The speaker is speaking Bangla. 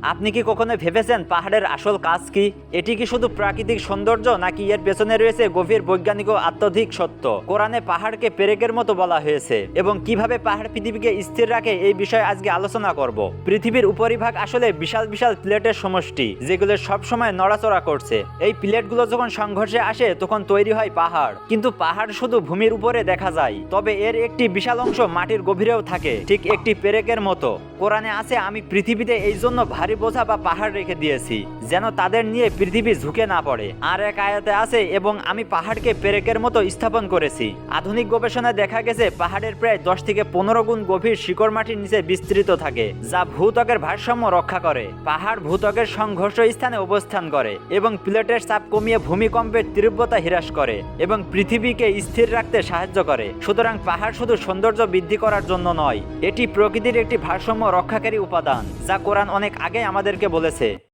আপনি কি কখনো ভেবেছেন পাহাড়ের আসল কাজ কি? এটি কি শুধু প্রাকৃতিক সৌন্দর্য, নাকি এর পেছনে রয়েছে গভীর বৈজ্ঞানিক ও আধ্যাত্মিক সত্য? কোরআনে পাহাড়কে পেরেকের মতো বলা হয়েছে, এবং কিভাবে পাহাড় পৃথিবীকে স্থির রাখে এই বিষয়ে আজকে আলোচনা করব। পৃথিবীর উপরিভাগ আসলে বিশাল বিশাল প্লেটের সমষ্টি, যেগুলো সবসময় নড়াচড়া করছে। এই প্লেটগুলো যখন সংঘর্ষে আসে তখন তৈরি হয় পাহাড়। কিন্তু পাহাড় শুধু ভূমির উপরে দেখা যায়, তবে এর একটি বিশাল অংশ মাটির গভীরেও থাকে, ঠিক একটি পেরেকের মতো। কোরআনে আছে, আমি পৃথিবীতে এই জন্য ভারী বোঝা বা পাহাড় রেখে দিয়েছি, যেন তাদের নিয়ে পৃথিবী ঝুঁকে না পড়ে। আর এক আয়াতে আছে, এবং আমি পাহাড়কে পেরেকের মতো স্থাপন করেছি। আধুনিক গবেষণায় দেখা গেছে পাহাড়ের প্রায় 10 থেকে 15 গুণ গভীর শিকড় মাটির নিচে বিস্তৃত থাকে, যা ভূত্বকের ভারসাম্য রক্ষা করে। পাহাড় ভূত্বকের সংঘর্ষ স্থানে অবস্থান করে এবং প্লেটের চাপ কমিয়ে ভূমিকম্পের তীব্রতা হ্রাস করে এবং পৃথিবীকে স্থির রাখতে সাহায্য করে। সুতরাং পাহাড় শুধু সৌন্দর্য বৃদ্ধি করার জন্য নয়, এটি প্রকৃতির একটি ভারসাম্য রক্ষাকারী উপাদান, যা কোরআন অনেক আগে আমাদেরকে বলেছে।